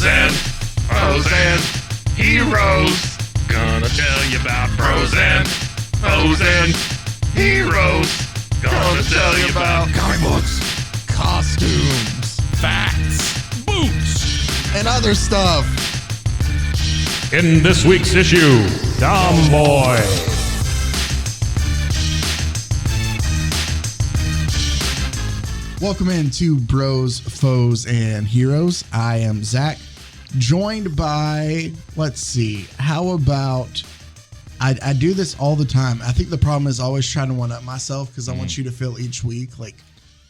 Bros and heroes. Gonna tell you about bros and heroes. Gonna tell you about comic books, costumes, facts, boots, and other stuff. In this week's issue, Tomboy. Welcome into Bros, Foes, and Heroes. I am Zach, joined by, let's see, how about, I do this all the time. I think the problem is always trying to one-up myself because I want you to feel each week like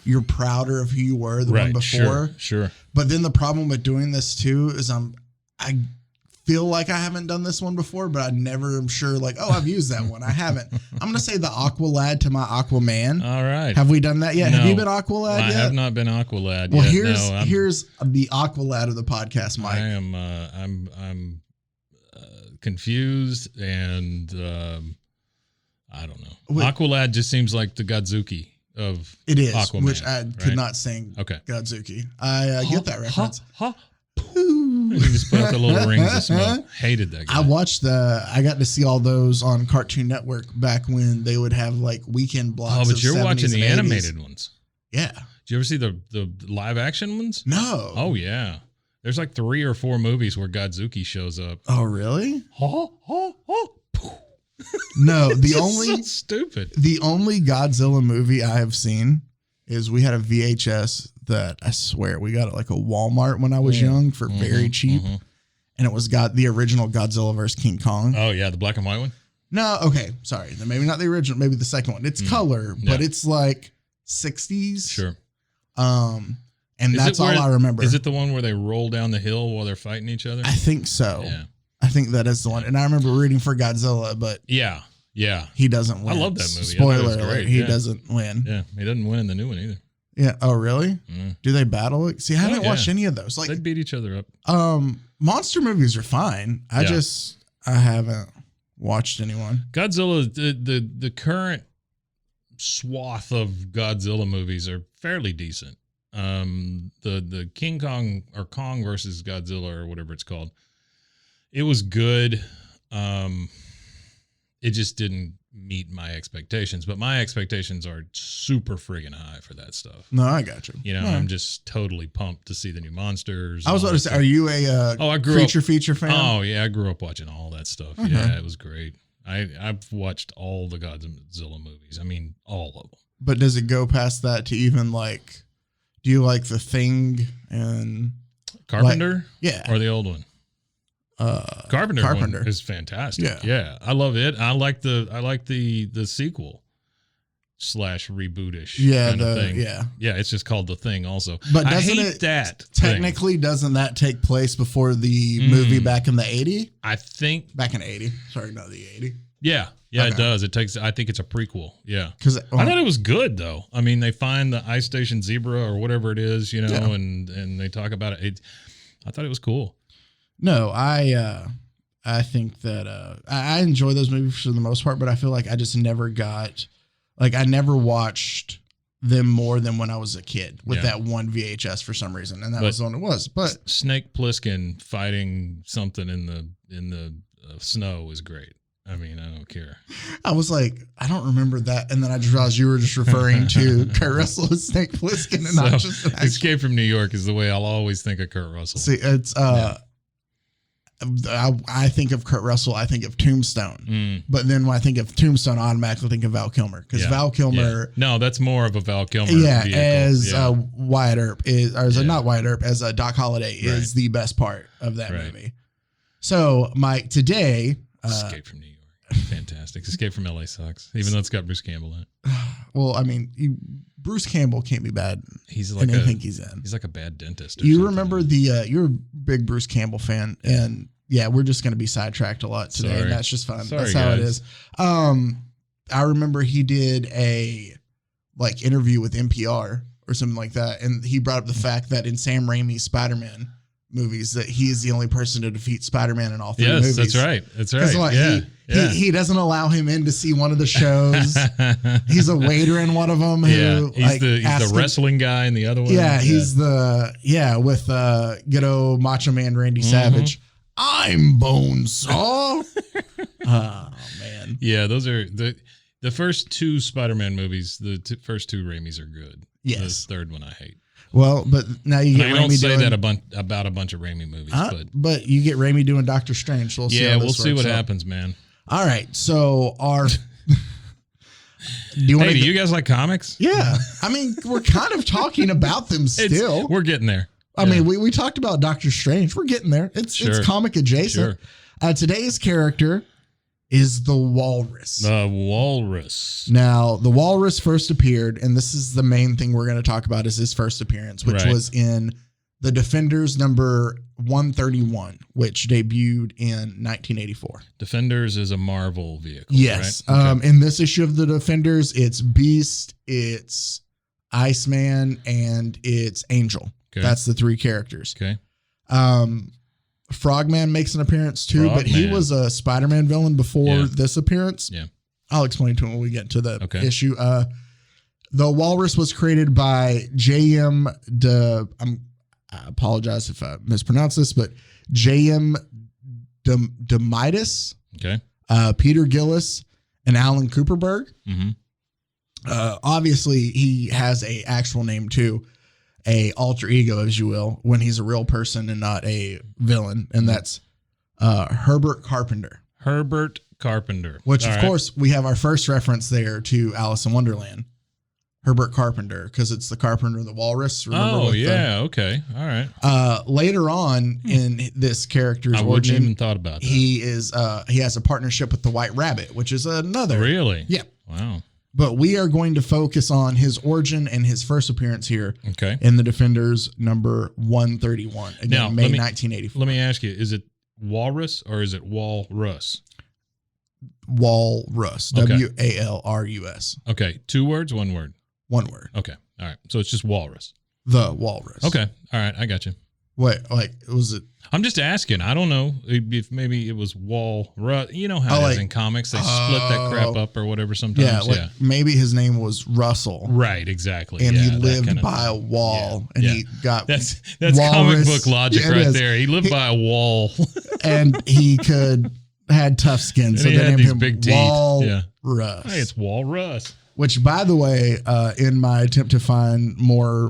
you're prouder of who you were the one before. Sure. But then the problem with doing this too is I feel like I haven't done this one before, but I never am sure like, oh, I've used that one. I haven't. I'm going to say the Aqualad to my Aquaman. All right. Have we done that yet? No, have you been Aqualad yet? I have not been Aqualad well, yet. Here's the Aqualad of the podcast, Mike. I am, I'm confused and I don't know. Aqualad just seems like the Godzuki of it is, Aquaman, which I could not sing. Okay. Godzuki. I get that reference. You just put out the little rings of smoke. Hated that guy. I got to see all those on Cartoon Network back when they would have like weekend blocks. Oh, but you're watching the 80s. animated ones. Yeah. Did you ever see the live action ones? No. Oh yeah. There's like 3 or 4 movies where Godzuki shows up. Oh really? No, so stupid. The only Godzilla movie I have seen is we had a VHS that I swear we got at like a Walmart when I was young for very cheap. And it was the original Godzilla vs. King Kong. Oh yeah, the black and white one? No, okay, sorry. Then maybe not the original, maybe the second one. It's color, but it's like 60s. Sure. And that's all I remember. Is it the one where they roll down the hill while they're fighting each other? I think so. Yeah. I think that is the one. And I remember rooting for Godzilla, but yeah. He doesn't win. I love that movie. Spoiler alert, he doesn't win. Yeah, he doesn't win in the new one either. Yeah. Oh, really? Do they battle it? See, I haven't watched any of those. Like they beat each other up. Monster movies are fine. I haven't watched anyone. Godzilla, the current swath of Godzilla movies are fairly decent. The King Kong or Kong versus Godzilla or whatever it's called, it was good. It just didn't meet my expectations, but my expectations are super friggin' high for that stuff. No, I got you. You know, I'm just totally pumped to see the new monsters. I was about to say, are you a creature feature fan? Oh yeah, I grew up watching all that stuff. Yeah, it was great. I've watched all the Godzilla movies. I mean, all of them. But does it go past that to even like, do you like The Thing and Carpenter? Yeah. Or the old one? Carpenter one is fantastic. Yeah, I love it. I like the sequel / rebootish kind of thing. Yeah, it's just called The Thing also. But I doesn't hate that technically thing. Doesn't that take place before the movie back in the 80s? I think back in 80. Sorry, not the 80. Yeah, okay. It does. I think it's a prequel. Yeah, because I thought it was good though. I mean, they find the Ice Station Zebra or whatever it is, you know, and they talk about it. I thought it was cool. No, I think that I enjoy those movies for the most part, but I feel like I just never I never watched them more than when I was a kid with that one VHS for some reason, and that was the one it was. But Snake Plissken fighting something in the snow is great. I mean, I don't care. I was like, I don't remember that, and then I just realized you were just referring to Kurt Russell as Snake Plissken, and not just Escape from New York is the way I'll always think of Kurt Russell. See, it's I think of Kurt Russell, I think of Tombstone. But then when I think of Tombstone, I automatically think of Val Kilmer. Because Val Kilmer... No, that's more of a Val Kilmer vehicle. As Wyatt Earp is... Or not Wyatt Earp, as Doc Holliday is the best part of that movie. So, Mike, today... Escape from New York. Fantastic. Escape from LA sucks. Even though it's got Bruce Campbell in it. Well, I mean, Bruce Campbell can't be bad. He's like anything he's in. He's like a bad dentist. You remember you're a big Bruce Campbell fan, and we're just going to be sidetracked a lot today, and that's just fun. That's how it is. I remember he did a interview with NPR or something like that, and he brought up the fact that in Sam Raimi's Spider-Man movies that he is the only person to defeat Spider-Man in all three movies. Yes, that's right. That's right. Like, Yeah. He doesn't allow him in to see one of the shows. He's a waiter in one of them. He's the wrestling guy in the other one. Yeah, he's with good old Macho Man Randy Savage. I'm Bonesaw. Oh man. Yeah, those are the first two Spider-Man movies. The first two Raimis are good. Yes. The third one I hate. Well, but now you get I Raimi don't say doing that about a bunch of Raimi movies, but you get Raimi doing Doctor Strange. So we'll see what happens, man. All right, so our. Do you guys like comics? Yeah, I mean, we're kind of talking about them still. We're getting there. I mean, we talked about Doctor Strange. We're getting there. It's comic adjacent. Sure. Today's character is the Walrus. The Walrus. Now, the Walrus first appeared, and this is the main thing we're going to talk about, is his first appearance, which was in The Defenders number 131, which debuted in 1984. Defenders is a Marvel vehicle. Yes. Right? Okay. In this issue of The Defenders, it's Beast, it's Iceman, and it's Angel. Okay. That's the three characters. Okay. Frogman makes an appearance too, but he was a Spider-Man villain before this appearance. Yeah. I'll explain to him when we get to the issue. The Walrus was created by J.M. I apologize if I mispronounce this, but J.M. Demitis, Peter Gillis, and Alan Cooperberg. Mm-hmm. Obviously, he has a actual name too. A alter ego, as you will, when he's a real person and not a villain, and that's Herbert Carpenter. Herbert Carpenter. Which, of course, we have our first reference there to Alice in Wonderland. Herbert Carpenter, because it's the carpenter of the walrus. Remember okay. All right. Later on in this character's origin, wouldn't even thought about that. He has a partnership with the White Rabbit, which is another. Really? Yeah. Wow. But we are going to focus on his origin and his first appearance here in The Defenders number 131. Again, now, May 1984. Let me ask you, is it Walrus or is it Walrus? Walrus. Walrus. Okay. 2 words, 1 word? 1 word. Okay. All right. So it's just Walrus. The Walrus. Okay. All right. I got you. What? Like, was it? I'm just asking. I don't know if maybe it was Walrus. You know how it is in comics. They split that crap up or whatever sometimes. Yeah. Maybe his name was Russell. Right. Exactly. And he lived by a wall. And he got That's comic book logic right there. He lived by a wall. And he had tough skin. So they named him big teeth. Walrus. Hey, it's Walrus. Which, by the way, in my attempt to find more,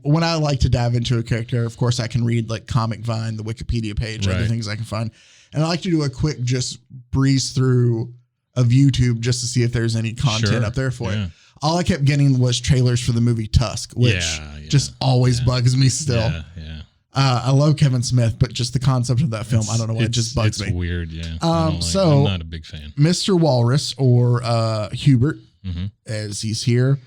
when I like to dive into a character, of course, I can read like Comic Vine, the Wikipedia page, other things I can find. And I like to do a quick just breeze through of YouTube just to see if there's any content up there for it. All I kept getting was trailers for the movie Tusk, which just always bugs me still. I love Kevin Smith, but just the concept of that film, I don't know why, it just bugs me. It's weird, so I'm not a big fan. Mr. Walrus, or Hubert, as he's here,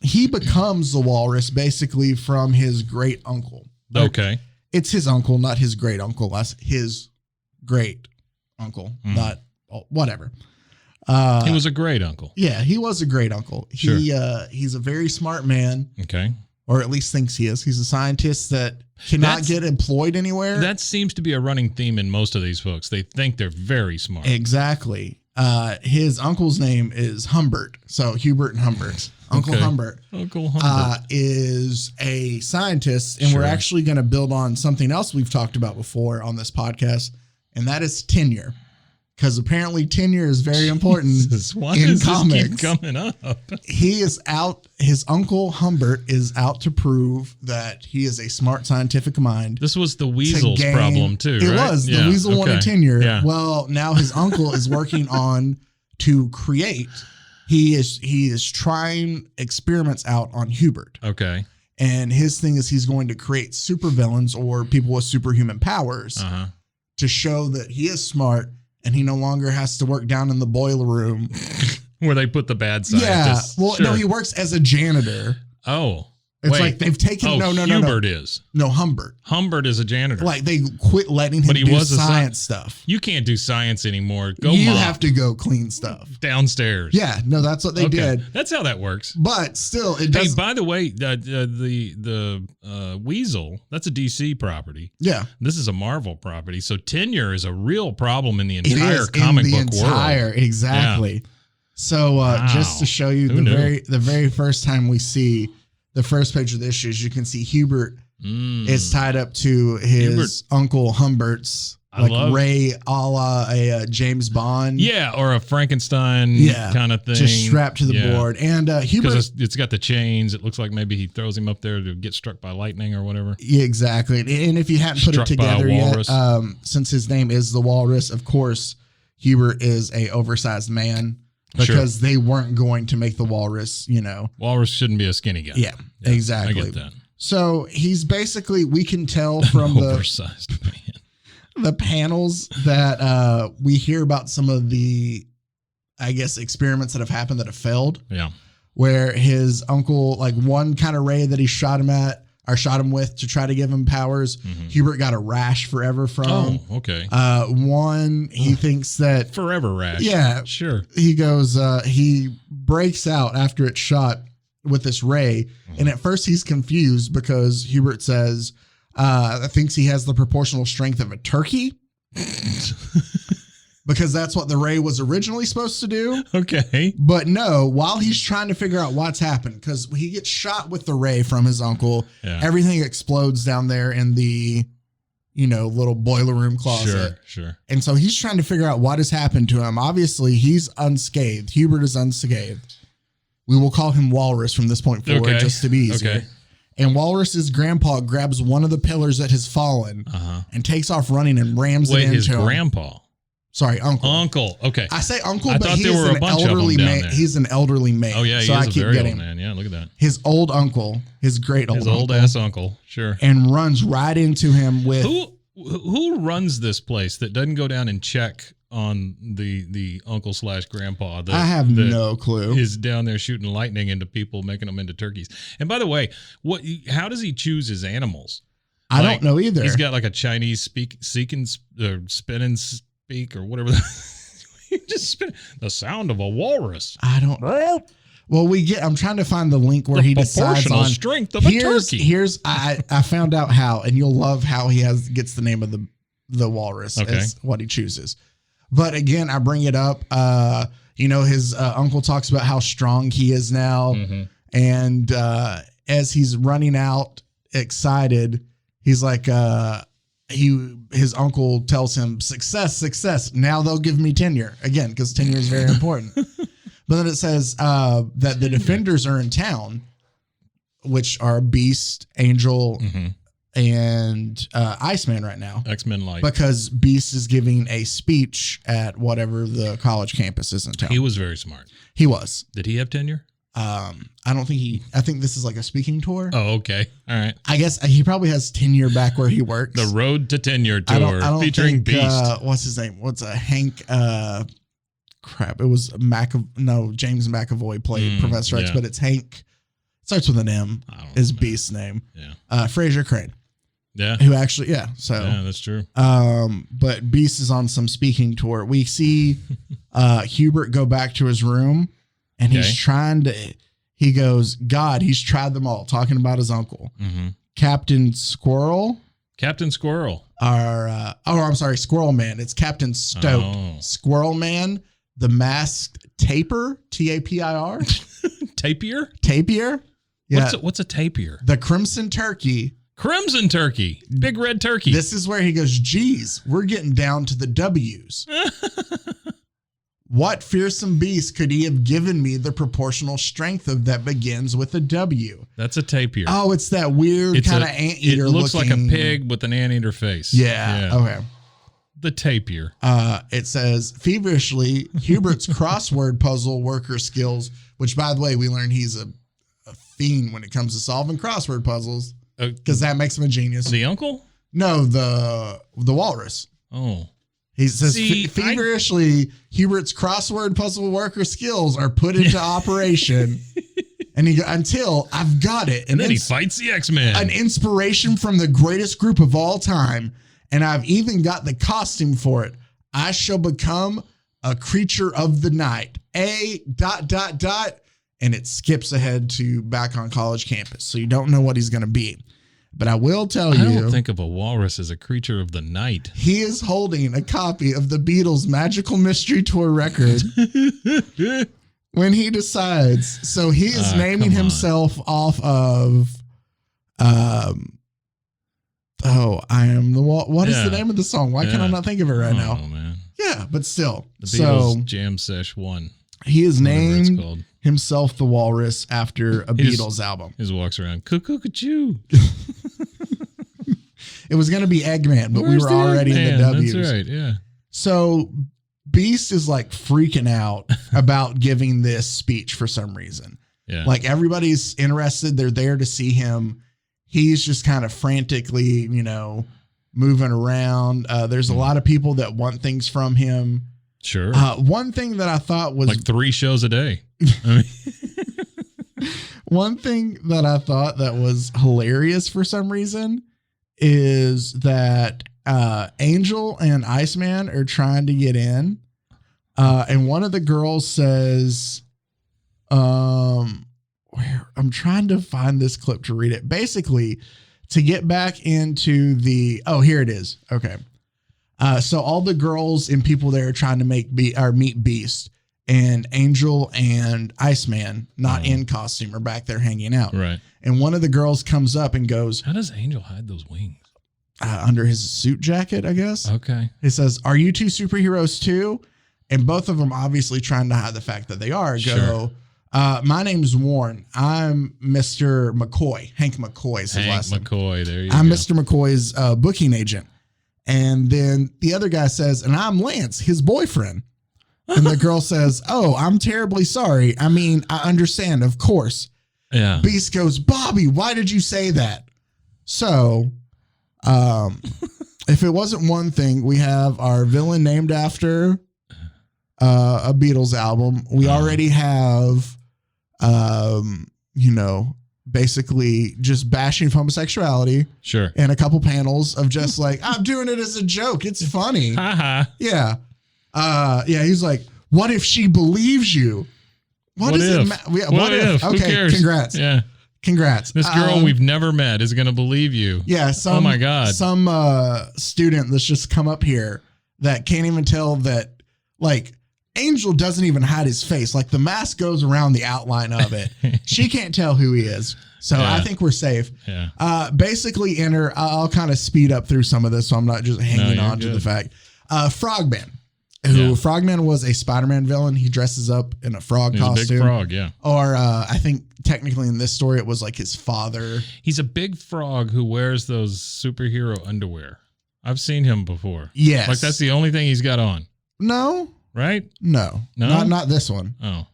he becomes the Walrus basically from his great uncle. Okay. It's his uncle, not his great uncle. That's his great uncle, not whatever. He was a great uncle. Yeah, he was a great uncle. Sure. He's a very smart man. Okay. Or at least thinks he is. He's a scientist that cannot get employed anywhere. That seems to be a running theme in most of these folks. They think they're very smart. Exactly. His uncle's name is Humbert. So Hubert and Humbert. Uncle Humbert. Uncle Humbert is a scientist, and we're actually going to build on something else we've talked about before on this podcast, and that is tenure. Because apparently tenure is very important in comics. Keep coming up? He is out. His uncle Humbert is out to prove that he is a smart scientific mind. This was the Weasel's problem too, It right? was. The Weasel wanted tenure. Yeah. Well, now his uncle is working on to create. He is trying experiments out on Hubert. Okay. And his thing is he's going to create supervillains or people with superhuman powers to show that he is smart. And he no longer has to work down in the boiler room where they put the bad scientists. Yeah. Well, no, he works as a janitor. Oh. It's Wait. like they've taken no. Hubert is. No, Humbert. Humbert is a janitor. Like they quit letting him But he do was a science stuff. You can't do science anymore. Go You mop have to go clean stuff. downstairs. Yeah, no, that's what they did. That's how that works. But still, it Hey, does. by the way, the Weasel, that's a DC property. Yeah, This is a Marvel property. So tenure is a real problem in the it entire is comic in the book entire world. exactly. So Wow. just to show you Who knew? the very first time we see the first page of the issues, you can see Hubert is tied up to his uncle Humbert's Ray a la a James Bond. Yeah, or a Frankenstein kind of thing. Just strapped to the board. And Hubert. Because it's got the chains. It looks like maybe he throws him up there to get struck by lightning or whatever. Yeah, exactly. And if you hadn't put Struck it by a together yet, walrus. since his name is the Walrus, of course, Hubert is a oversized man because they weren't going to make the Walrus, Walrus shouldn't be a skinny guy. Yeah, exactly. I get that. So he's basically, we can tell from Oversized man. the panels that we hear about some of the, I guess, experiments that have happened that have failed. Yeah. Where his uncle, like one kind of ray that he shot him with to try to give him powers, Hubert got a rash forever from. Oh, okay. One, he thinks that Forever rash. Yeah. Sure. he goes, he breaks out after it's shot with this ray. And at first he's confused because Hubert says, thinks he has the proportional strength of a turkey. Because that's what the ray was originally supposed to do. Okay. But no, while he's trying to figure out what's happened, because he gets shot with the ray from his uncle, everything explodes down there in the, little boiler room closet. Sure. And so he's trying to figure out what has happened to him. Obviously, he's unscathed. Hubert is unscathed. We will call him Walrus from this point forward, just to be easier. Okay. And Walrus's grandpa grabs one of the pillars that has fallen and takes off running and rams it into his him. grandpa. Sorry, uncle. Uncle. Okay. I say uncle, I but thought he there is were a an bunch of them elderly down man. there. He's an elderly man. Oh yeah, he so is I a keep very getting old man. Yeah, look at that. his old uncle, his great old His uncle, old ass uncle. Sure. and runs right into him with Who runs this place that doesn't go down and check on the uncle / grandpa? I have no clue. Is down there shooting lightning into people, making them into turkeys. And by the way, how does he choose his animals? I don't know either. He's got like a Chinese spin and speak or whatever. He just spin the sound of a walrus. I don't know. Well, I'm trying to find the link where he decides proportional on strength of a turkey. I found out how, and you'll love how he gets the name of the walrus as what he chooses. But again, I bring it up. His uncle talks about how strong he is now, and as he's running out excited, he's like, his uncle tells him, success. Now they'll give me tenure again, because tenure is very important. But then it says that the defenders are in town, which are Beast, Angel, and Iceman right now. X-Men Light. Because Beast is giving a speech at whatever the college campus is in town. He was very smart. He was. Did he have tenure? I don't think I think this is like a speaking tour. Oh, okay. All right. I guess he probably has tenure back where he works. The Road to Tenure tour I don't featuring think, Beast. What's his name? What's a Hank? Crap. It was James McAvoy played Professor X, but it's Hank. Starts with an M. Is Beast's name. Yeah. Fraser Crane. Yeah. Who actually? Yeah. So. Yeah, that's true. But Beast is on some speaking tour. We see Hubert go back to his room, and he's trying to. He goes, God, he's tried them all. Talking about his uncle, Captain Squirrel. Captain Squirrel. I'm sorry, Squirrel Man. It's Captain Stoke. Oh. Squirrel Man, the masked tapir, Tapir. Tapir? Yeah. What's a tapir? The Crimson Turkey. Crimson Turkey. Big red turkey. This is where he goes, geez, we're getting down to the W's. What fearsome beast could he have given me the proportional strength of that begins with a W? That's a tapir. Oh, it's that weird kind of anteater. It looks looking... like a pig with an anteater face. Yeah. Okay. The tapir. It says feverishly Hubert's crossword puzzle worker skills, which by the way, we learned he's a fiend when it comes to solving crossword puzzles because that makes him a genius. The uncle? No, the walrus. Oh. He says feverishly Hubert's crossword puzzle worker skills are put into operation And he until I've got it. And then he fights the X-Men. An inspiration from the greatest group of all time. And I've even got the costume for it. I shall become a creature of the night. A ... And it skips ahead to back on college campus. So you don't know what he's going to be. But I will tell you. I don't think of a walrus as a creature of the night. He is holding a copy of the Beatles' Magical Mystery Tour record when he decides. So he is naming himself off of, I am the wall. What is the name of the song? Why can I not think of it right now? Man. Yeah, but still. The Beatles Jam Sesh 1. He is named himself the Walrus after a Beatles album. He just walks around, cuckoo-ca-choo. It was going to be Eggman, but we were already in the W's. That's right, yeah. So Beast is like freaking out about giving this speech for some reason. Yeah. Like everybody's interested. They're there to see him. He's just kind of frantically, moving around. There's a lot of people that want things from him. Sure. One thing that I thought was like 3 shows a day. One thing that I thought that was hilarious for some reason is that Angel and Iceman are trying to get in. And one of the girls says, I'm trying to find this clip to read it. Basically, to get back into here it is. Okay. So all the girls and people there are trying to meet Beast, and Angel and Iceman, not in costume, are back there hanging out. Right. And one of the girls comes up and goes, how does Angel hide those wings? Under his suit jacket, I guess. Okay. He says, "Are you 2 superheroes too?" And both of them, obviously trying to hide the fact that they are, go, my name's Warren. I'm Mr. McCoy. Hank McCoy is his last name. McCoy, there you go. I'm Mr. McCoy's booking agent. And then the other guy says, and I'm Lance, his boyfriend. And the girl says, "Oh, I'm terribly sorry. I mean, I understand, of course." Yeah. Beast goes, "Bobby, why did you say that?" So, if it wasn't one thing, we have our villain named after a Beatles album. We already have, basically just bashing homosexuality. Sure. And a couple panels of just like, I'm doing it as a joke. It's funny. Yeah. He's like, what if she believes you? What if? Okay, Who cares? Congrats. Yeah. Congrats. This girl we've never met is going to believe you. Yeah. Oh my God. Some student that's just come up here that can't even tell that, like, Angel doesn't even hide his face. Like, the mask goes around the outline of it. She can't tell who he is. So I think we're safe. Yeah. Basically enter, I'll kind of speed up through some of this so I'm not just hanging on to the fact. Frogman. Frogman was a Spider-Man villain. He dresses up in a frog costume. A big frog, yeah. Or I think technically in this story it was like his father. He's a big frog who wears those superhero underwear. I've seen him before. Yes. Like that's the only thing he's got on. No. Right? No. Not this one. Oh.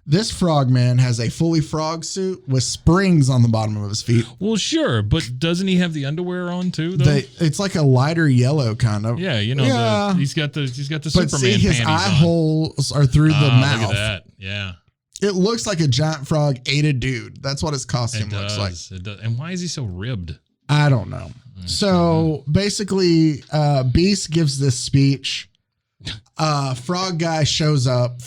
This frogman has a fully frog suit with springs on the bottom of his feet. Well, sure, but doesn't he have the underwear on too? Though it's like a lighter yellow kind of. Yeah, he's got the but Superman see, his panties eye on. holes are through the mouth. Look at that. Yeah. It looks like a giant frog ate a dude. That's what his costume looks like. It does. And why is he so ribbed? I don't know. So basically, Beast gives this speech. Frogman shows up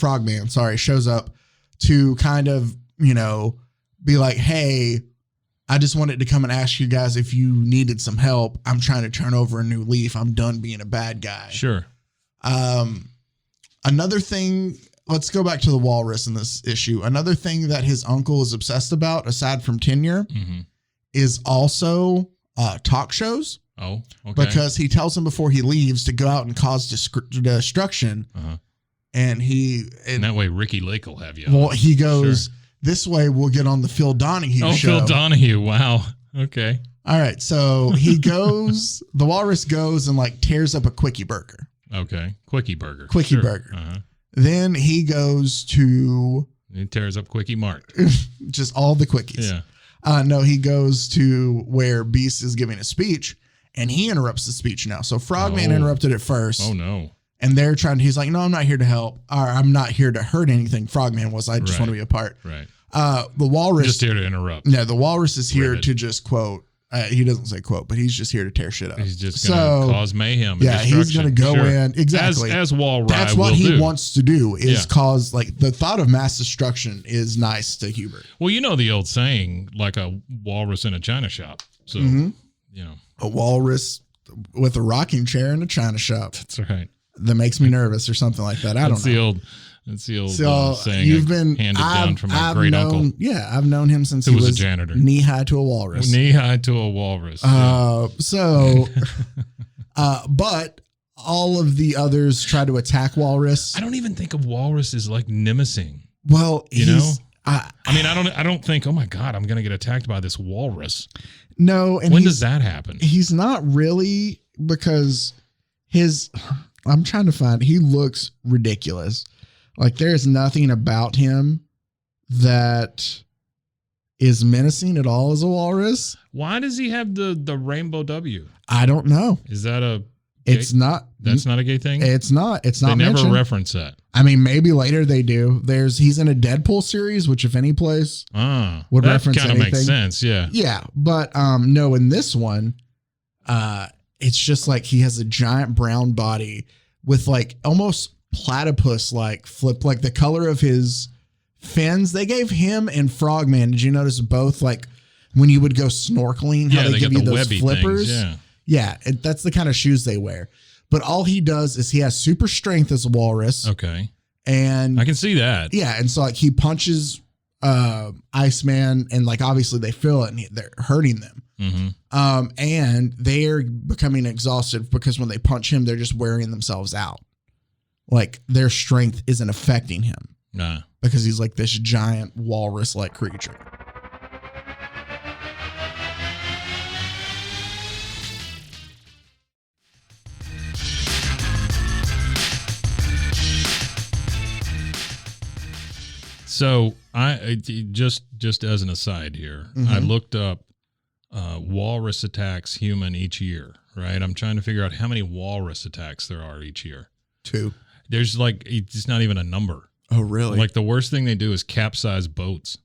to kind of, be like, hey, I just wanted to come and ask you guys if you needed some help. I'm trying to turn over a new leaf. I'm done being a bad guy. Sure. Another thing, let's go back to the Walrus in this issue. Another thing that his uncle is obsessed about, aside from tenure, is also talk shows. Oh, okay. Because he tells him before he leaves to go out and cause destruction. And that way Ricky Lake will have you. Well, he goes, this way we'll get on the Phil Donahue show. Phil Donahue. Wow. Okay. All right. So he goes, the Walrus goes and like tears up a Quickie Burger. Okay. Quickie Burger. Burger. Then he goes to. He tears up Quickie Mart. Just all the Quickies. Yeah. No, he goes to where Beast is giving a speech and he interrupts the speech now. So Frogman interrupted it first. Oh, no. And he's like, no, I'm not here to help. Or I'm not here to hurt anything. Frogman was, I just want to be a part. Right. The walrus. Just here to interrupt. No, the walrus is here Ribbit. to just quote. He doesn't say quote, but he's just here to tear shit up. He's just going to cause mayhem. And he's going to go Sure. in. Exactly. As Walrus That's what will he do. wants to do is cause, like, the thought of mass destruction is nice to Hubert. Well, you know the old saying, like a walrus in a china shop. So, you know. A walrus with a rocking chair in a china shop. That's right. That makes me nervous or something like that. I don't know. That's the old So saying you've been handed down from my I've great known, uncle. Yeah, I've known him since Who he was a was janitor. knee high to a walrus. Knee high to a walrus. But all of the others try to attack Walrus. I don't even think of Walrus as like nemesing. Well, You know? I mean, I don't think, oh my God, I'm going to get attacked by this walrus. no, and When does that happen? He's not really, because I'm trying to find. He looks ridiculous. Like, there's nothing about him that is menacing at all as a walrus. Why does he have the rainbow W? I don't know. Is that a It's not. That's not a gay thing? It's not. It's not. They never mentioned. reference that. I mean, maybe later they do. He's in a Deadpool series, which, if any place, would that reference kind of makes sense. Yeah. Yeah, but no, in this one, it's just like he has a giant brown body with like almost platypus like flip, like the color of his fins. They gave him and Frogman. Did you notice both? Like when you would go snorkeling, how they give you those webby flippers. Things, yeah, that's the kind of shoes they wear. But all he does is he has super strength as a walrus. Okay. And I can see that. yeah, and so like he punches Iceman, and like obviously they feel it and they're hurting them. Mm-hmm. And they're becoming exhausted because when they punch him, they're just wearing themselves out. Like their strength isn't affecting him because he's like this giant walrus-like creature. So just as an aside here, I looked up walrus attacks human each year, right? I'm trying to figure out how many walrus attacks there are each year. 2. There's like, it's not even a number. Oh, really? Like the worst thing they do is capsize boats.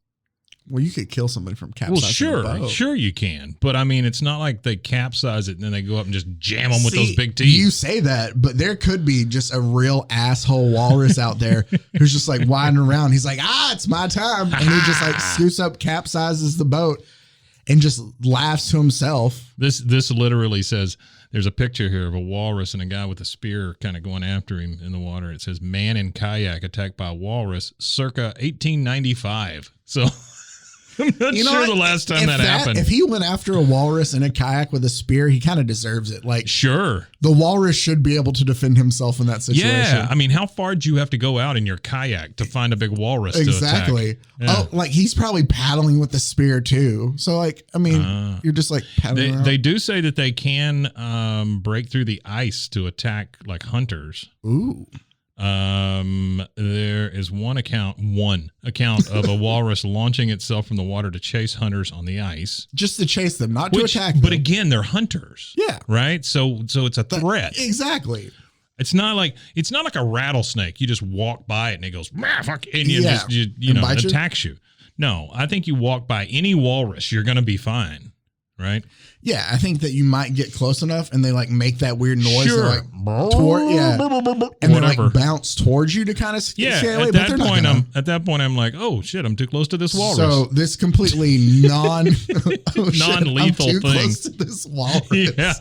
Well, you could kill somebody from capsizing a boat. Sure you can. But I mean, it's not like they capsize it and then they go up and just jam them with those big teeth. You say that, but there could be just a real asshole walrus out there who's just like winding around. He's like, it's my time. And he just like scoots up, capsizes the boat, and just laughs to himself. This literally says, there's a picture here of a walrus and a guy with a spear kind of going after him in the water. It says, man in kayak attacked by walrus circa 1895. So I'm not sure the last time that happened. If he went after a walrus in a kayak with a spear, he kind of deserves it. Like, sure, the walrus should be able to defend himself in that situation. Yeah, I mean, how far do you have to go out in your kayak to find a big walrus exactly. to attack? Oh, like he's probably paddling with the spear too. So like, I mean, you're just like paddling around. They do say that they can break through the ice to attack like hunters. Ooh. There is one account of a walrus launching itself from the water to chase hunters on the ice. Just to chase them, not to attack them. But again, they're hunters. Yeah. Right? So it's a threat. Exactly. It's not like a rattlesnake. You just walk by it and it goes, fuck, and you it attacks you. No, I think you walk by any walrus, you're gonna be fine. Right? Yeah, I think that you might get close enough and they like make that weird noise. Sure. Like, and then like bounce towards you to kind of stay away. At that point, I'm like, oh shit, I'm too close to this walrus. So this completely non-lethal I'm too thing. Close to this walrus. Yeah.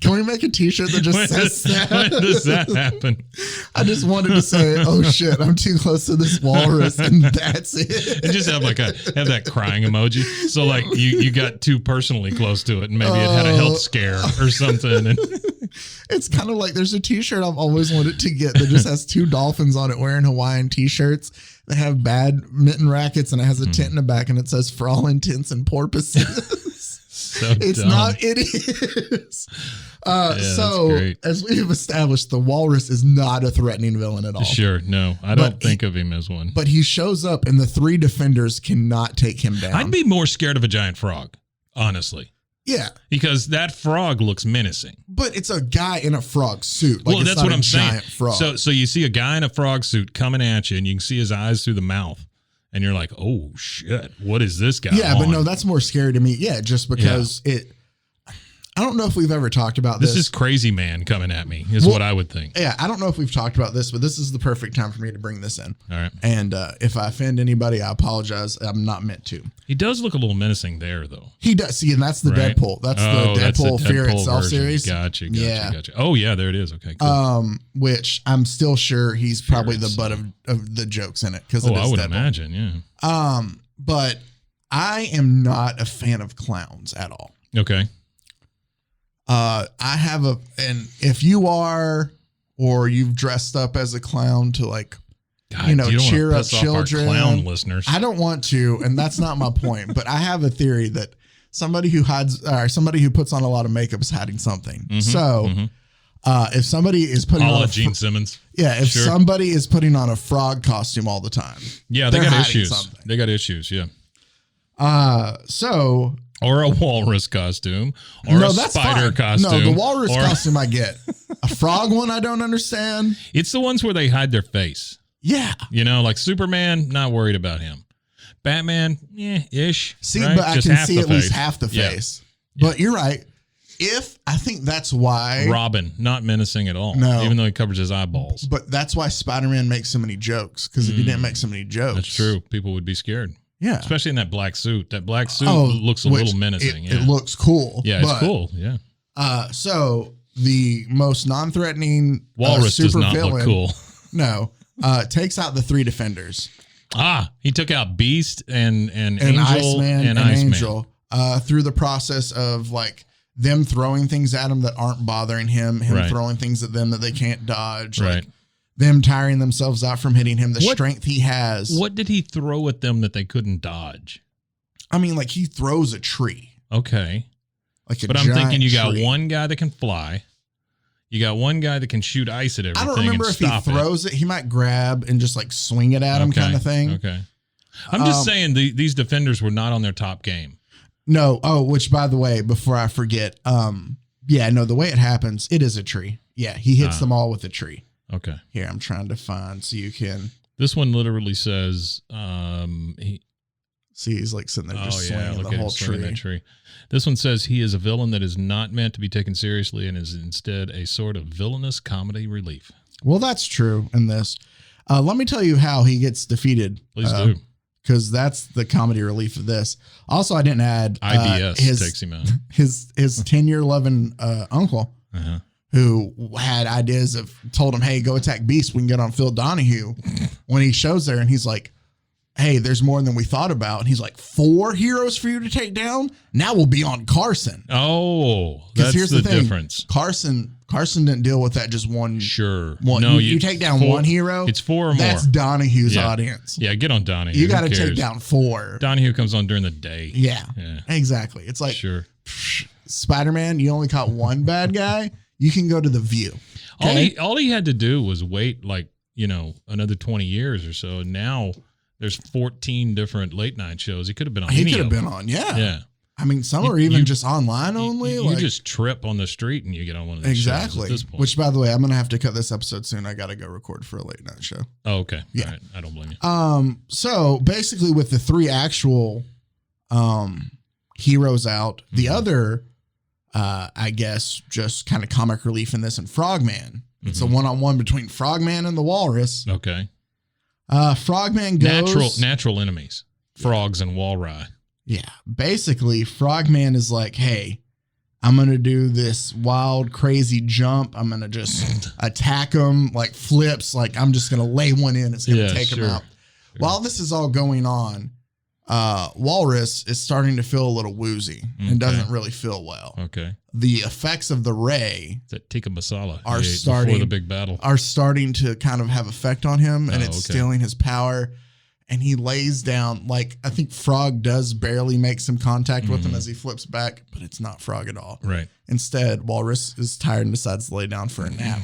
Can we make a T-shirt that just says that? When does that happen? I just wanted to say, oh shit, I'm too close to this walrus, and that's it. And just have have that crying emoji. So like you got too personally close to it, and maybe it had a health scare or something. And it's kind of like there's a T-shirt I've always wanted to get that just has 2 dolphins on it wearing Hawaiian T-shirts that have badminton rackets, and it has a tent in the back, and it says "for all intents and purposes." It's dumb. not. It is. So as we've established, the walrus is not a threatening villain at all. Sure, no, I don't think of him as one. But he shows up, and the 3 defenders cannot take him down. I'd be more scared of a giant frog, honestly. Yeah. Because that frog looks menacing. But it's a guy in a frog suit. Like, well, that's what I'm saying. Frog. So you see a guy in a frog suit coming at you, and you can see his eyes through the mouth. and you're like, oh shit, what is this guy? Yeah, but no, that's more scary to me. Yeah, just because I don't know if we've ever talked about this. This is crazy man coming at me is what I would think. Yeah, I don't know if we've talked about this, but this is the perfect time for me to bring this in. All right. And if I offend anybody, I apologize. I'm not meant to. He does look a little menacing there, though. He does. See, and that's the Deadpool. That's the Deadpool Fear Itself version. series. Gotcha. Oh, yeah, there it is. Okay, cool. Which I'm still sure he's probably the butt of the jokes in it. Because I would imagine, yeah. But I am not a fan of clowns at all. Okay. I have and if you are, or you've dressed up as a clown to like, God, you don't cheer want up to piss children, off our clown listeners. I don't want to, and that's not my point, but I have a theory that somebody who puts on a lot of makeup is hiding something. Mm-hmm, so, if somebody is putting on Gene Simmons. Yeah. If somebody is putting on a frog costume all the time. Yeah. They got issues. They got issues. Yeah. Or a walrus costume, or a spider costume. No, the walrus costume I get. A frog one I don't understand. It's the ones where they hide their face. Yeah. Like Superman, not worried about him. Batman, ish. See, right? but I can see at least half the face. Yeah. But you're right. I think that's why. Robin, not menacing at all. No. Even though he covers his eyeballs. But that's why Spider-Man makes so many jokes. Because if he didn't make so many jokes. That's true. People would be scared. Yeah. Especially in that black suit. That black suit looks a little menacing. It looks cool. Yeah, it's cool. Yeah. So the most non-threatening Walrus super does not villain, look cool. No. Takes out the 3 defenders. He took out Beast and Angel Iceman and Iceman. Angel through the process of like them throwing things at him that aren't bothering him throwing things at them that they can't dodge. Right. Like, them tiring themselves out from hitting him, the strength he has. What did he throw at them that they couldn't dodge? I mean, like he throws a tree. Okay. But I'm thinking you got one guy that can fly. You got one guy that can shoot ice at everything. I don't remember if he throws it. He might grab and just like swing it at him kind of thing. Okay. I'm just saying these defenders were not on their top game. No. Oh, which by the way, before I forget, the way it happens, it is a tree. Yeah. He hits them all with a tree. Okay. Here, I'm trying to find so you can. This one literally says, he's like sitting there just swinging the whole tree. This one says he is a villain that is not meant to be taken seriously and is instead a sort of villainous comedy relief. Well, that's true in this. Let me tell you how he gets defeated. Please do. Because that's the comedy relief of this. Also, I didn't add IBS takes him out. His 10-year loving uncle. Uh-huh. Who had ideas told him, hey, go attack Beast. We can get on Phil Donahue. When he shows there and he's like, hey, there's more than we thought about. And he's like, 4 heroes for you to take down? Now we'll be on Carson. Oh, that's the difference. Carson didn't deal with that just one. Sure. One. No, you take down 1 hero. It's 4 or more. That's Donahue's audience. Yeah, get on Donahue. You got to take down 4. Donahue comes on during the day. Yeah, exactly. It's like Spider-Man, you only caught 1 bad guy. You can go to The View. Okay? All he had to do was wait like, another 20 years or so. And now there's 14 different late night shows. He could have been on. He could have been on. Yeah. Yeah. I mean, some are even just online only. You just trip on the street and you get on one of these shows at this point. Which, by the way, I'm going to have to cut this episode soon. I got to go record for a late night show. Oh, okay. Yeah. All right. I don't blame you. So basically with the 3 actual heroes out, the other I guess just kind of comic relief in this and Frogman. It's a one-on-one between Frogman and the Walrus. Okay. Frogman goes natural enemies, frogs and walrus. Yeah. Basically, Frogman is like, hey, I'm going to do this wild, crazy jump. I'm going to just attack him like flips. Like I'm just going to lay one in. It's going to take him out. Sure. While this is all going on, Walrus is starting to feel a little woozy and doesn't really feel well. Okay. The effects of the ray that tikka masala are starting before the big battle are starting to kind of have effect on him, and it's stealing his power. And he lays down, like I think Frog does barely make some contact with him as he flips back, but it's not Frog at all. Right. Instead, Walrus is tired and decides to lay down for a nap.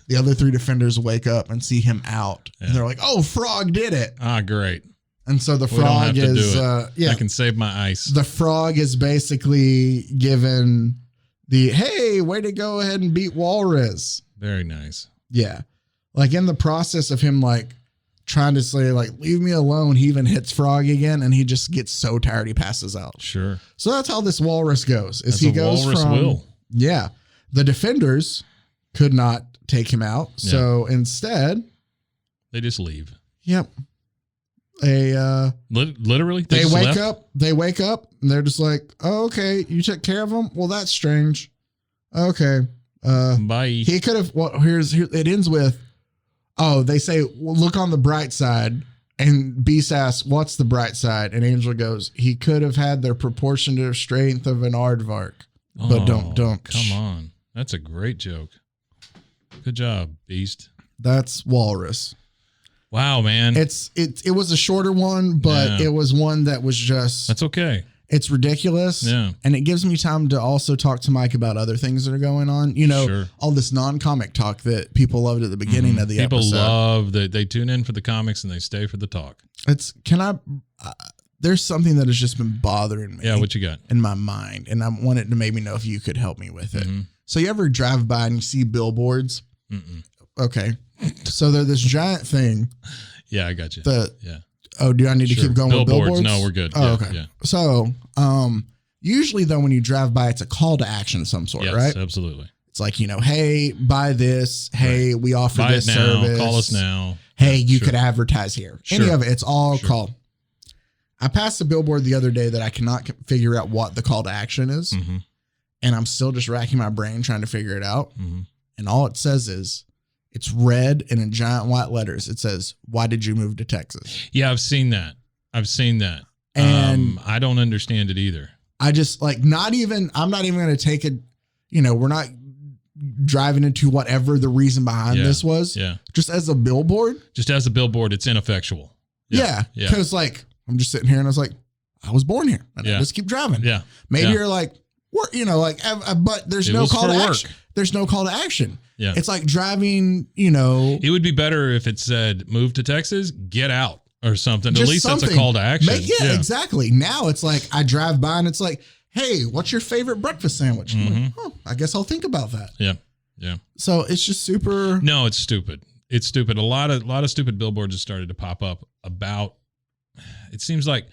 The other 3 defenders wake up and see him out, and they're like, "Oh, Frog did it!" Ah, great. And so the frog is, I can save my ice. The frog is basically given hey, way to go ahead and beat Walrus. Very nice. Yeah. Like in the process of him, like trying to say like, leave me alone. He even hits Frog again, and he just gets so tired he passes out. Sure. So that's how this Walrus goes. Is That's he a goes walrus from will. yeah, the defenders could not take him out, so instead They just leave. yep, Literally, they just wake left? up. They wake up, and they're just like, "Oh, okay, you took care of him. Well, that's strange. Okay, Bye. he could have. Well, here it ends with, oh, they say, well, look on the bright side, and Beast asks, what's the bright side? And Angel goes, he could have had the proportionate strength of an aardvark, but don't. Come on, that's a great joke. Good job, Beast. That's Walrus. Wow, man. It was a shorter one, but Yeah. it was one that was just, That's okay. it's ridiculous. Yeah. And it gives me time to also talk to Mike about other things that are going on. You know, Sure. all this non-comic talk that people loved at the beginning of the People episode. love that they tune in for the comics and they stay for the talk. There's something that has just been bothering me. Yeah, what you got? in my mind, and I wanted to maybe know if you could help me with it. Mhm. So you ever drive by and you see billboards? Mm-mm. Okay. So they're this giant thing. Yeah, I got you. Yeah. Oh, do I need to keep going with billboards? No, we're good. Oh, Yeah, okay. Yeah. So, usually though, when you drive by, it's a call to action of some sort, Yes, right? absolutely. It's like, hey, buy this. Hey, we offer Buy this it now. service. Call us now. Hey, Yeah, you sure. could advertise here. Any Sure. of it. It's all Sure. call. I passed a billboard the other day that I cannot figure out what the call to action is. Mm-hmm. And I'm still just racking my brain trying to figure it out. Mm-hmm. And all it says is, it's red and in giant white letters. It says, why did you move to Texas? Yeah, I've seen that. And I don't understand it either. I just I'm not even going to take it. We're not driving into whatever the reason behind Yeah. this was. Yeah. Just as a billboard. Just as a billboard, it's ineffectual. Yeah. Yeah. Because I'm just sitting here and I was like, I was born here. And I Yeah. just keep driving. Yeah. Maybe Yeah. you're like, but there's It no was call to for work. action. There's no call to action. Yeah. It's like driving, It would be better if it said, move to Texas, get out or something. At just least that's a something. call to action. Yeah, exactly. Now it's like I drive by and it's like, hey, what's your favorite breakfast sandwich? I'm like, oh, I guess I'll think about that. Yeah. Yeah. So it's just super. No, it's stupid. It's stupid. A lot of stupid billboards have started to pop up about, it seems like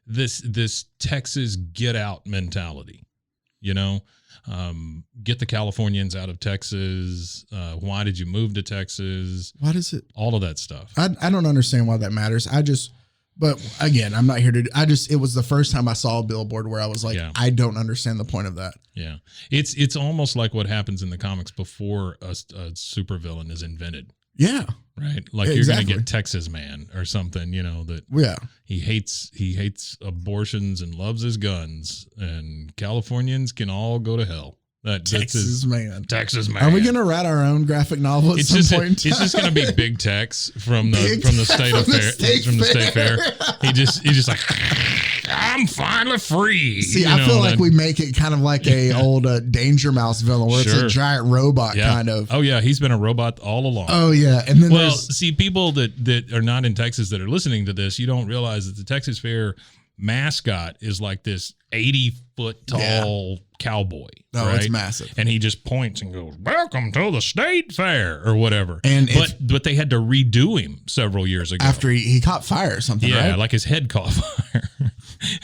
this Texas get out mentality, get the Californians out of Texas. Why did you move to Texas? What is it? All of that stuff. I don't understand why that matters. But again, I'm not here to, it was the first time I saw a billboard where I was like, Yeah. I don't understand the point of that. Yeah. It's almost like what happens in the comics before a supervillain is invented. Yeah. Right. Like Exactly. you're going to get Texas Man or something, that Yeah. he hates abortions and loves his guns, and Californians can all go to hell. That's Texas his Man. Texas Man. Are we going to write our own graphic novel at It's some just point in time? it's just going to be Big Tex from the Big from the Tex state from of the fair state from the fair. state fair. He just like, I'm finally free. See, I feel like we make it kind of like a old Danger Mouse villain where it's Sure. a giant robot kind of. Oh yeah, he's been a robot all along. Oh yeah, and then Well, there's see, people that are not in Texas that are listening to this, you don't realize that the Texas Fair mascot is like this 80-foot tall cowboy. Oh, right? it's massive. And he just points and goes, "Welcome to the state fair," or whatever. And but they had to redo him several years ago after he caught fire or something, yeah, right? like his head caught fire,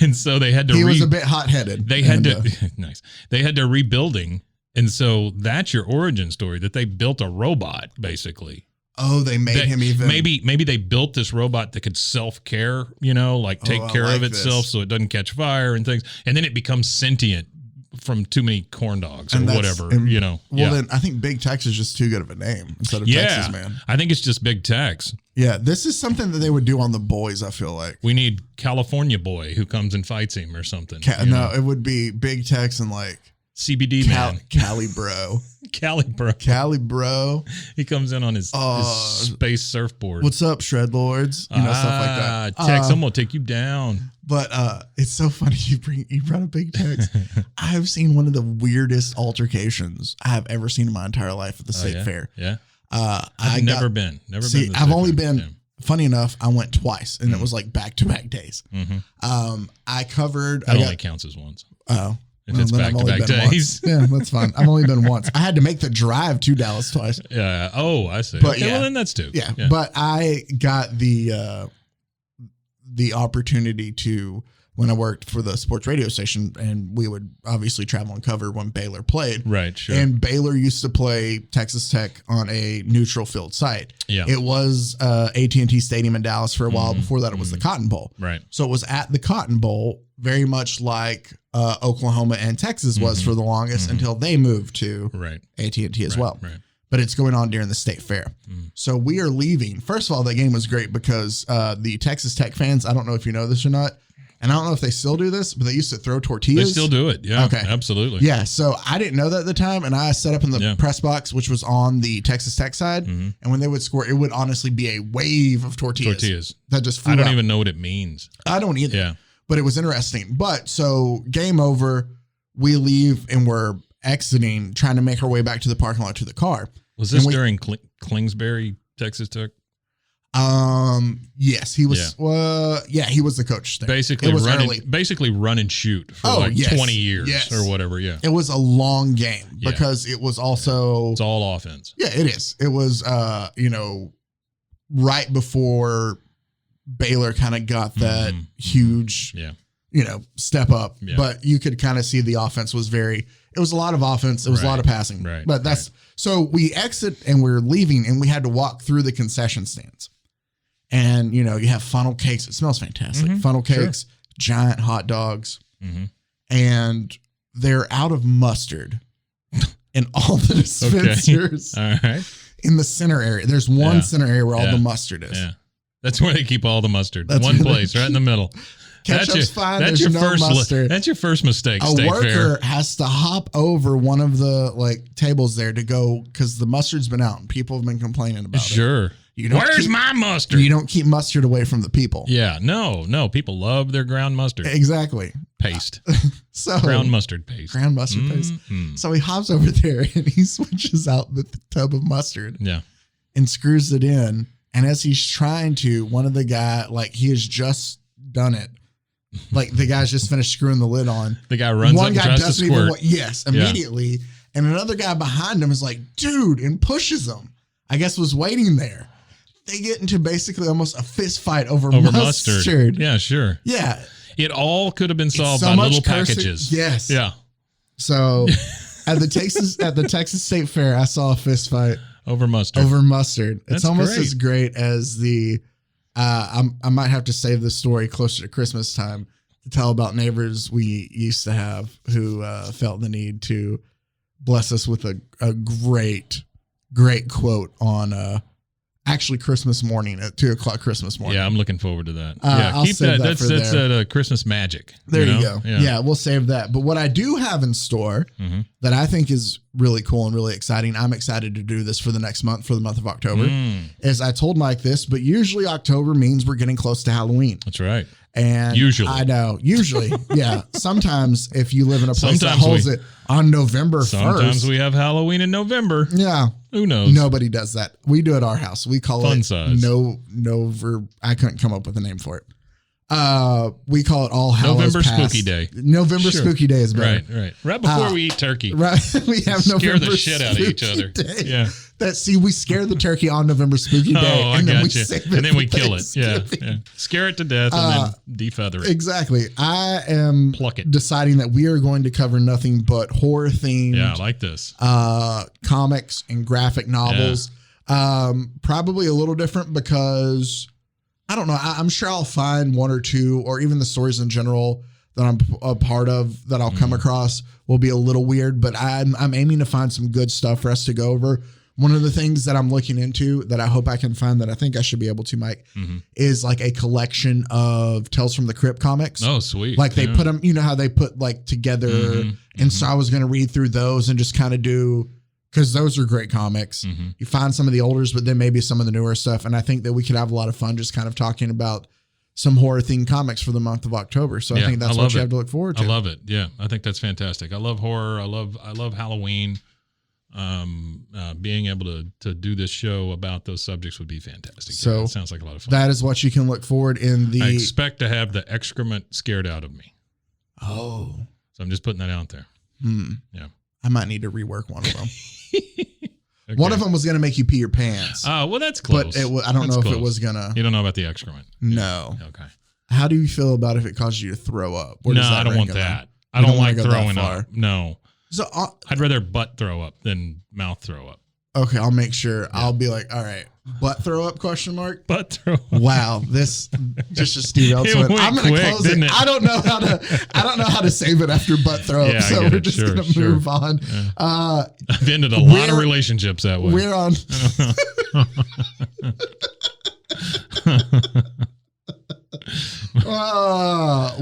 and so they had to. He was a bit hot-headed. They had to nice. They had to rebuilding, and so that's your origin story. That they built a robot basically. Oh, they made him even. Maybe they built this robot that could self-care, like take I care like of itself this. so it doesn't catch fire and things. And then it becomes sentient from too many corn dogs or And that's- whatever, and- Well, Well, then I think Big Tex is just too good of a name instead of Texas Man. I think it's just Big Tex. Yeah, this is something that they would do on The Boys, I feel like. We need California Boy who comes and fights him or something. No, it would be Big Tex and like CBD man. Cali Bro. Cali bro. Cali Bro. He comes in on his space surfboard. What's up, Shred Lords? Stuff like that. Tex, I'm gonna take you down. But it's so funny you brought up Big Tex. I have seen one of the weirdest altercations I have ever seen in my entire life at the state fair. Yeah. I've Never been. See, to the I've state only fair. been. Yeah. Funny enough, I went twice, and it was like back-to-back days. Mm-hmm. I covered. That only counts as once. Oh, If it's then I've only back-to-back been days. once. Yeah, that's fine. I've only been once. I had to make the drive to Dallas twice. Yeah. Oh, I see. But Okay, yeah. well, then that's two. Yeah, but I got the opportunity to, when I worked for the sports radio station, and we would obviously travel and cover when Baylor played. Right, sure. And Baylor used to play Texas Tech on a neutral field site. Yeah. It was AT&T Stadium in Dallas for a while. Before that, it was the Cotton Bowl. Right. So it was at the Cotton Bowl, very much like Oklahoma and Texas was for the longest until they moved to AT&T as well. Right. But it's going on during the state fair. So we are leaving. First of all, that game was great because the Texas Tech fans, I don't know if you know this or not, and I don't know if they still do this, but they used to throw tortillas. They still do it. Yeah. Okay. Absolutely. Yeah. So I didn't know that at the time. And I set up in the press box, which was on the Texas Tech side. And when they would score, it would honestly be a wave of tortillas. That just flew I don't out. even know what it means. I don't either. Yeah. But it was interesting. But so game over, we leave and we're exiting, trying to make our way back to the parking lot to the car. Was this during Kingsbury, Texas Tech? Yes, he was. He was the coach there. Basically run and shoot for 20 years or whatever. Yeah, it was a long game because it was also it's all offense. Yeah, it is. It was right before Baylor kind of got that huge step up, but you could kind of see the offense was it was a lot of offense. It was a lot of passing, but so we exit and we're leaving and we had to walk through the concession stands. And, you have funnel cakes. It smells fantastic. Funnel cakes, giant hot dogs. And they're out of mustard in all the dispensers in the center area. There's one center area where all the mustard is. Yeah. That's where they keep all the mustard. One place, right in the middle. Ketchup's fine. There's no mustard. That's your first mistake. A worker has to hop over one of the tables there to go because the mustard's been out and people have been complaining about it. Sure. Where's my mustard? You don't keep mustard away from the people. Yeah, no. People love their ground mustard. Exactly. Paste. Ground mustard paste. Ground mustard paste. So he hops over there and he switches out the tub of mustard. Yeah. And screws it in. And as he's trying to, one of the guy, he has just done it. The guy's just finished screwing the lid on. The guy runs up and tries to squirt. Immediately. Yeah. And another guy behind him is like, dude, and pushes him. I guess was waiting there. They get into basically almost a fist fight over mustard. Yeah, sure. Yeah. It all could have been solved by little packages. Yes. Yeah. So at the Texas State Fair, I saw a fist fight over mustard. It's almost as great as the I might have to save the story closer to Christmas time to tell about neighbors we used to have who felt the need to bless us with a great quote on actually Christmas morning at 2:00 Christmas morning. Yeah, I'm looking forward to that. I'll keep save that. That's that Christmas magic. There you go. Yeah, we'll save that. But what I do have in store that I think is really cool and really exciting, I'm excited to do this for the next month, for the month of October, is I told Mike this, but usually October means we're getting close to Halloween. That's right. And usually, yeah. Sometimes if you live in a place that holds it on November 1st. Sometimes we have Halloween in November. Yeah. Who knows? Nobody does that. We do it at our house. We call Fun it size. I couldn't come up with a name for it. We call it All Hallows November Pass. Spooky Day. November Spooky Day is better. Right before we eat turkey. Right. We have Scare November the shit out of each other. Day. Yeah. We scare the turkey on November Spooky Day. And then we save it and then we for kill it. Yeah. Scare it to death and then defeather it. Exactly. I am Pluck it. deciding that we are going to cover nothing but horror themed. Yeah, I like this. Comics and graphic novels. Probably a little different because I don't know. I'm sure I'll find one or two, or even the stories in general that I'm a part of that I'll come across will be a little weird, but I'm aiming to find some good stuff for us to go over. One of the things that I'm looking into that I hope I can find that I think I should be able to, Mike, is a collection of Tales from the Crypt comics. Oh, sweet. They put them, you know how they put together. And so I was going to read through those and just kind of do, because those are great comics. You find some of the olders, but then maybe some of the newer stuff. And I think that we could have a lot of fun just kind of talking about some horror themed comics for the month of October. So I think that's what you have to look forward to. I love it. Yeah. I think that's fantastic. I love horror. I love Halloween. Being able to do this show about those subjects would be fantastic. So it sounds like a lot of fun. That is what you can look forward in the. I expect to have the excrement scared out of me. Oh. So I'm just putting that out there. Yeah. I might need to rework one of them. Okay. One of them was going to make you pee your pants. Oh, well, that's close. But I don't know if it was going to. You don't know about the excrement. No. Okay. How do you feel about if it causes you to throw up? No, I don't want that. I don't like throwing up. No. So I'd rather butt throw up than mouth throw up. Okay, I'll make sure. Yeah. I'll be like, all right, butt throw up ? Butt throw up. Wow, this just a Steve Elson. I'm gonna close it. I don't know how to save it after butt throw up. So we're just gonna move on. Yeah. I've ended a lot of relationships that way. We're on.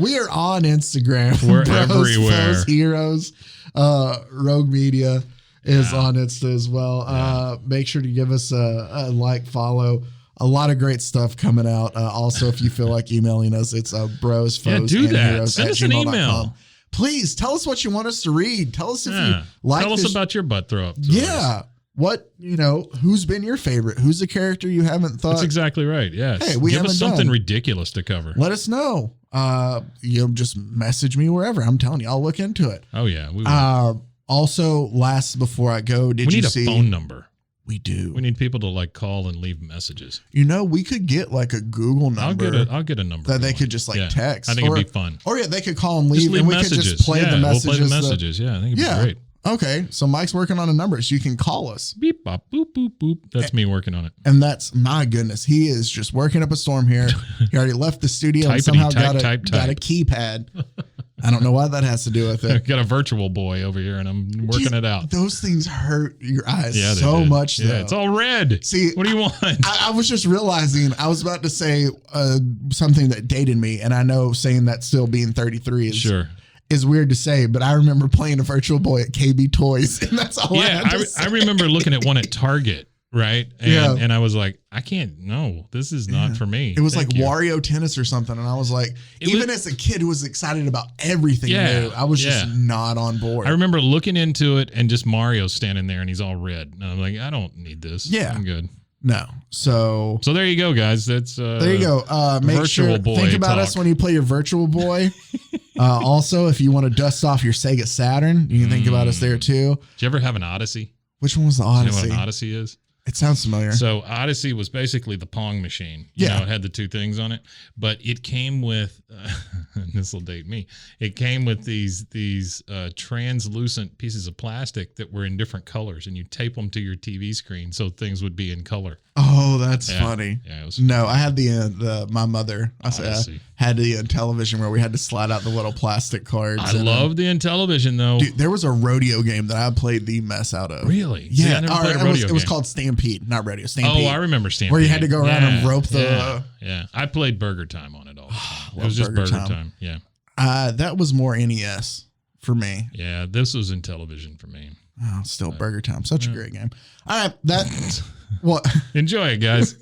We are on Instagram. We're Bros, everywhere. Foes, Heroes. Rogue Media is on Insta as well. Make sure to give us a like, follow. A lot of great stuff coming out. Also, if you feel like emailing us, it's bros, foes, do and that. heroes Send us an email. Please tell us what you want us to read. Tell us if you like. Tell us about your butt throw up. Yeah. What, who's been your favorite? Who's a character you haven't thought? That's exactly right. Yes. Hey, give us something ridiculous to cover. Let us know. Just message me wherever. I'm telling you, I'll look into it. Oh yeah. We will. Also, before I go, we need a phone number. We do. We need people to call and leave messages. We could get a Google number. I'll get a number that they could just text. I think it'd be fun. Or they could call and leave, and we messages. could just play the messages. We'll play the messages. I think it'd be great. Okay, so Mike's working on a number, so you can call us. Beep, bop, boop, boop, boop. That's me working on it. And that's, my goodness, he is just working up a storm here. He already left the studio and somehow got a keypad. I don't know why that has to do with it. Got a virtual boy over here, and I'm working it out. Those things hurt your eyes so much, though. Yeah, it's all red. See, what do you want? I was just realizing I was about to say something that dated me, and I know saying that still being 33 is weird to say, but I remember playing a Virtual Boy at KB Toys, and that's all I had to say. I remember looking at one at Target, right? And I was like, this is not for me. It was Wario Tennis or something, and I was like, as a kid who was excited about everything new, I was just not on board. I remember looking into it, and just Mario standing there, and he's all red, and I'm like, I don't need this. Yeah, I'm good. No. So there you go, guys. That's there you go. Make sure think about us when you play your Virtual Boy. Also, if you want to dust off your Sega Saturn, you can think about us there too. Did you ever have an Odyssey? Which one was the Odyssey? Do you know what an Odyssey is? It sounds familiar. So Odyssey was basically the Pong machine. You know, it had the two things on it, but it came with, this will date me. It came with these translucent pieces of plastic that were in different colors, and you tape them to your TV screen so things would be in color. Oh, that's funny. Yeah, it was I had my mother. I had the television where we had to slide out the little plastic cards. I love the Intellivision though. Dude, there was a rodeo game that I played the mess out of. Really? Yeah. See, I never played a rodeo game. It was called Stampede, not rodeo. Stampede. Oh, I remember Stampede. Where you had to go around and rope the. Yeah. I played Burger Time on it all the time. It was just Burger Time. Yeah. That was more NES for me. Yeah, this was Intellivision for me. Oh, still Burger Time. Such a great game. All right, that what? Enjoy it, guys.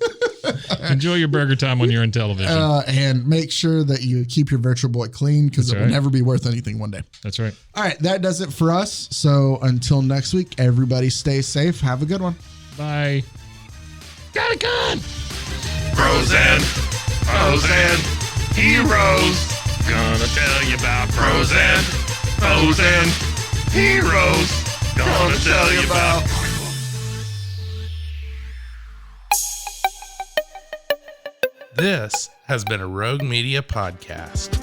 Enjoy your Burger Time when you're in television. And make sure that you keep your Virtual Boy clean, because it will never be worth anything one day. That's right. All right, that does it for us. So until next week, everybody stay safe. Have a good one. Bye. Got a gun. Frozen, frozen, heroes. Gonna tell you about frozen, frozen, heroes. Gonna tell you about. This has been a Rogue Media podcast.